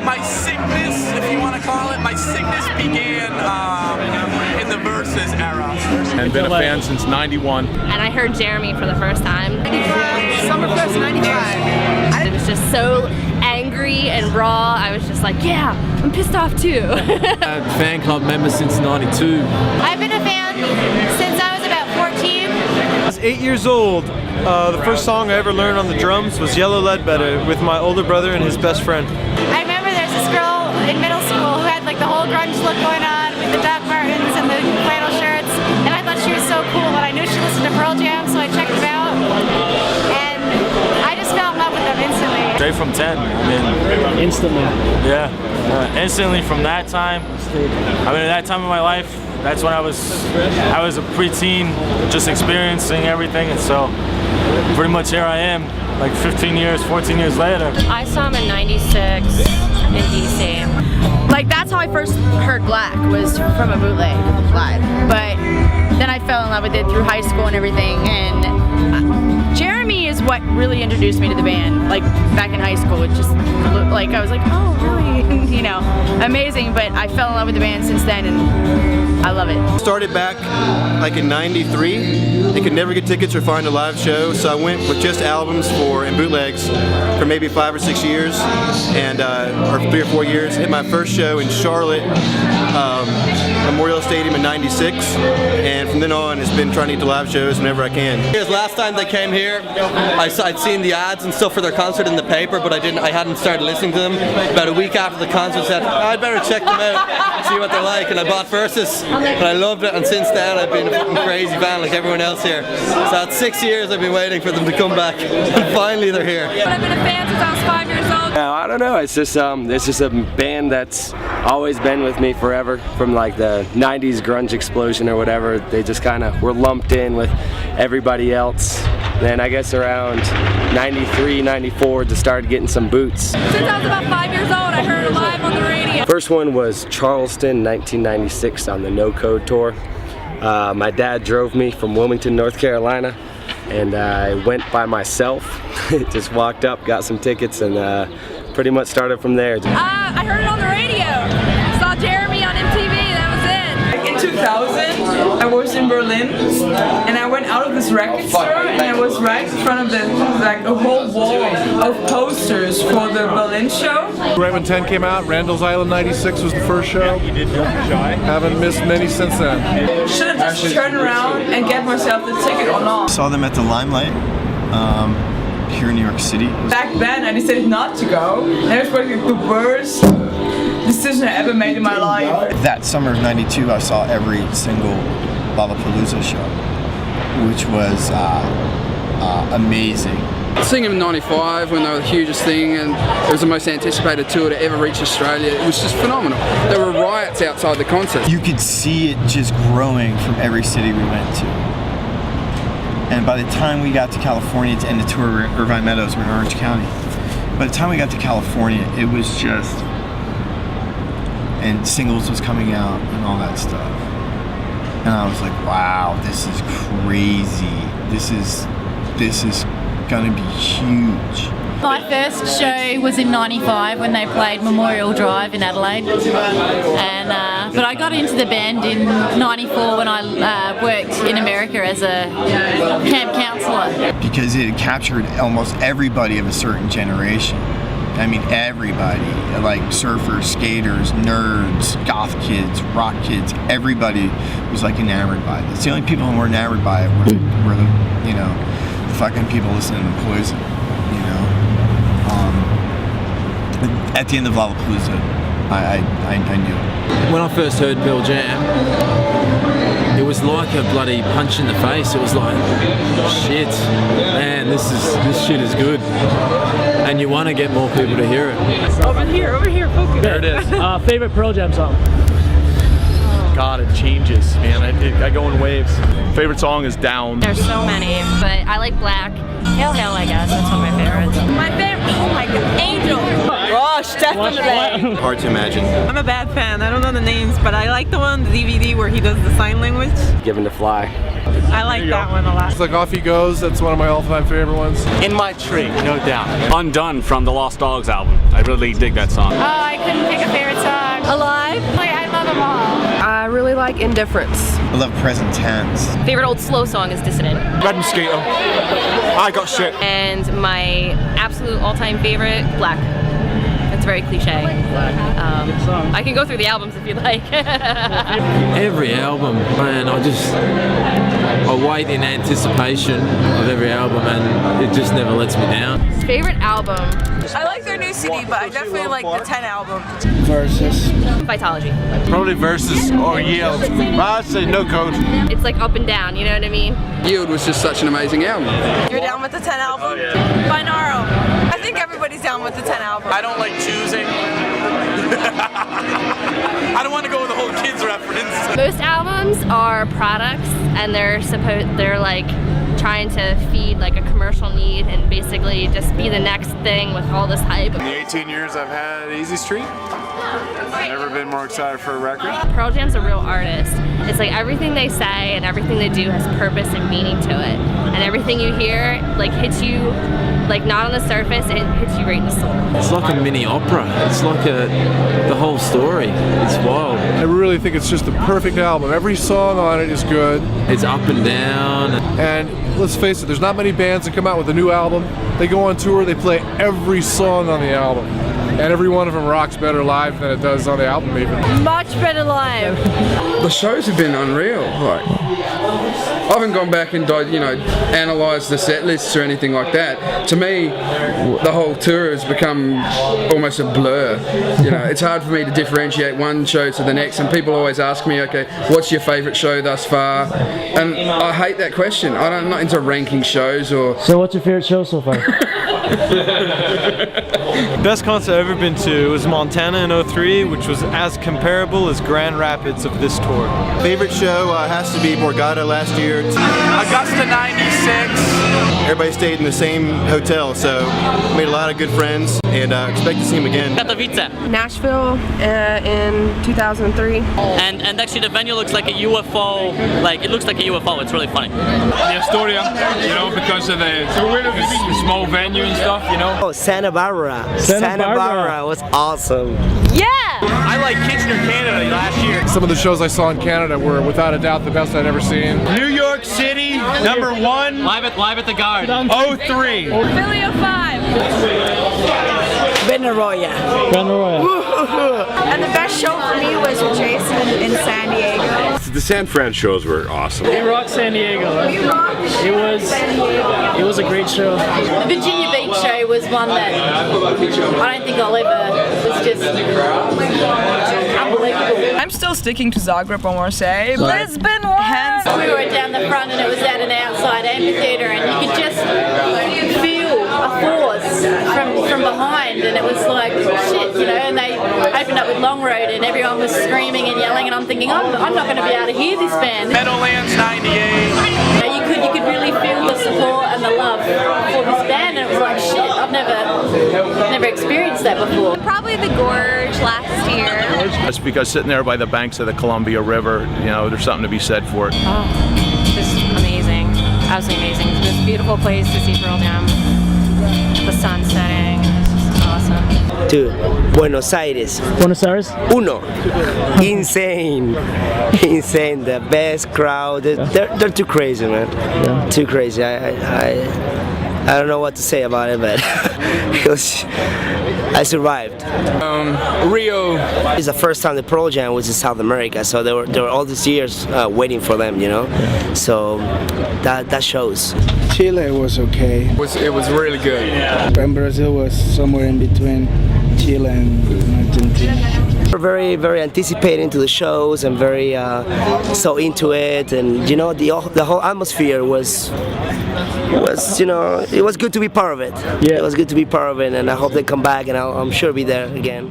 my sickness, if you want to call it, my sickness began in the Versus era. And been a fan since '91. And I heard Jeremy for the first time. Summerfest '95. It was just so angry and raw. I was just like, yeah, I'm pissed off too. Fan club member since '92. I've been a fan since I was about 14. I was 8 years old. The first song I ever learned on the drums was Yellow Ledbetter with my older brother and his best friend. I remember there's this girl in middle school who had like the whole grunge look going on with the Doc Martens and the flannel shirts, and I thought she was so cool, but I knew she listened to Pearl Jam, so I checked them out, and I just fell in love with them instantly. Straight from 10, I mean. Instantly. Yeah, instantly from that time. I mean, at that time of my life, that's when I was a preteen, just experiencing everything, and so pretty much here I am, like 14 years later. I saw him in '96 in DC. Like, that's how I first heard Black, was from a bootleg live. But then I fell in love with it through high school and everything. And Jeremy is what really introduced me to the band. Like, back in high school, it just like I was like, oh, really? You know, amazing. But I fell in love with the band since then, and I love it. Started back like in '93. They could never get tickets or find a live show, so I went with just albums and bootlegs for maybe 5 or 6 years, and or 3 or 4 years. Hit my first show in Charlotte, Memorial Stadium in '96, and from then on, it's been trying to get to live shows whenever I can. Last time they came here, I'd seen the ads and stuff for their concert in the paper, but I hadn't started listening to them. About a week after the concert, I said, I'd better check them out, see what they're like, and I bought Versus, and I loved it, and since then I've been a fucking crazy fan like everyone else here. So that's 6 years I've been waiting for them to come back, and finally they're here. I've been a fan since I was 5 years old. I don't know, it's just a band that's always been with me forever, from like the '90s grunge explosion or whatever. They just kind of were lumped in with everybody else. Then I guess around '93, '94 just started getting some boots. Since I was about 5 years old, I heard it live on the radio. First one was Charleston, 1996 on the No Code tour. My dad drove me from Wilmington, North Carolina, and I went by myself. Just walked up, got some tickets, and pretty much started from there. I heard it on the radio. Saw Jeremy on MTV, that was it. In 2000, I was in Berlin, and I went out of this record store, and I was right in front of a whole wall of posters for the Berlin show. Right when 10 came out, Randall's Island '96 was the first show. Haven't missed many since then. Should I just turn around and get myself the ticket or not? Saw them at the Limelight here in New York City. Back then, I decided not to go, and it was like the worst decision I ever made in my life. That summer of '92, I saw every single Lollapalooza show, which was amazing. Seeing them in '95 when they were the hugest thing, and it was the most anticipated tour to ever reach Australia, it was just phenomenal. There were riots outside the concert. You could see it just growing from every city we went to. And by the time we got to California to end the tour, we're in Irvine Meadows, we're in Orange County. By the time we got to California, it was just, and singles was coming out and all that stuff. And I was like, wow, this is crazy. This is gonna be huge. My first show was in '95 when they played Memorial Drive in Adelaide, and but I got into the band in '94 when I worked in America as a camp counselor. Because it captured almost everybody of a certain generation. I mean, everybody, like surfers, skaters, nerds, goth kids, rock kids, everybody was like enamored by it. The only people who were enamored by it were the, you know, the fucking people listening to Poison, you know. At the end of Lollapalooza, I knew it. When I first heard Pearl Jam, it was like a bloody punch in the face. It was like, shit, man, this shit is good. And you want to get more people to hear it. Over here, focus. There it is. Favorite Pearl Jam song? God, it changes, man. I go in waves. Favorite song is Down. There's so many, but I like Black. Hail Hail, I guess. That's one of my favorites. My favorite, oh my god, Angel. Gosh, Definitely. Hard to imagine. I'm a bad fan. I don't know the names, but I like the one on the DVD where he does the sign language. Given to Fly. I like that one a lot. It's like Off He Goes. That's one of my all-time favorite ones. In My Tree, no doubt. Undone from the Lost Dogs album. I really dig that song. Oh, I couldn't pick a favorite song. Alive. I love them all. I really like Indifference. I love Present Tense. Favorite old slow song is Dissident. Red Mosquito. I Got Shit. And my absolute all-time favorite, Black. It's very cliche. I can go through the albums if you like. Every album, man, I wait in anticipation of every album, and it just never lets me down. Favorite album? I like their new CD, but I definitely like the 10 album. Versus. Vitology. Probably Versus or Yield. I'd say No Code. It's like up and down, you know what I mean? Yield was just such an amazing album. You're down with the 10 album? Oh, yeah. Binaural. I think everybody's down with the 10 album. I don't like choosing. I don't want to go with the whole kids reference. Most albums are products, and they're like trying to feed like a commercial need and basically just be the next thing with all this hype. In the 18 years I've had Easy Street, I've never been more excited for a record. Pearl Jam's a real artist. It's like everything they say and everything they do has purpose and meaning to it. And everything you hear like hits you, like not on the surface, it hits you right in the soul. It's like a mini opera. It's like the whole story. It's wild. I really think it's just the perfect album. Every song on it is good. It's up and down. And let's face it, there's not many bands that come out with a new album. They go on tour, they play every song on the album. And every one of them rocks better live than it does on the album even. Much better live. The shows have been unreal. Like, I haven't gone back and analysed the set lists or anything like that. To me, the whole tour has become almost a blur. It's hard for me to differentiate one show to the next, and people always ask me, okay, what's your favourite show thus far? And I hate that question. I'm not into ranking shows or... So what's your favourite show so far? Best concert I've ever been to was Montana in 03, which was as comparable as Grand Rapids of this tour. Favorite show has to be Borgata last year. Augusta 96. Everybody stayed in the same hotel, so made a lot of good friends, and expect to see them again. Katowice. Nashville in 2003. And actually the venue looks like a UFO, it looks like a UFO, it's really funny. The Astoria, because of the small venue and stuff, Oh, Santa Barbara. Santa Barbara was awesome. Yeah! I like Kitchener, Canada last year. Some of the shows I saw in Canada were without a doubt the best I'd ever seen. New York City, number 1. Live at the Guard. 03. Philly 05. Benaroya. And the best show for me was with Jason in San Diego. The San Fran shows were awesome. We rocked San Diego. It was a great show. The Virginia Beach show was one that I don't think I'll ever. It was just unbelievable. I'm still sticking to Zagreb, I want to say. Lisbon won! We were down the front and it was at an outside amphitheatre, and you could just feel a force from behind, and it was like shit, and they opened up with Long Road and everyone was screaming and yelling, and I'm thinking, I'm not going to be able to hear this band. Meadowlands 98. You could really feel the support and the love for this band, and it was like shit, I've never experienced that before. Probably the Gorge last year. That's because sitting there by the banks of the Columbia River, there's something to be said for it. Oh, just amazing. Absolutely amazing. It's the most beautiful place to see Pearl Jam. The sun setting. It's just awesome. Dude, Buenos Aires. Buenos Aires? Uno. Insane. Insane. The best crowd. They're too crazy, man. Yeah. Too crazy. I don't know what to say about it, but I survived. Rio. It's the first time the Pearl Jam was in South America, so there were all these years waiting for them, So that shows. Chile was okay. It was really good. And Brazil was somewhere in between Chile and Argentina. We're very, very anticipating to the shows and very so into it, and the whole atmosphere was it was good to be part of it. Yeah. It was good to be part of it, and I hope they come back, and I'm sure be there again.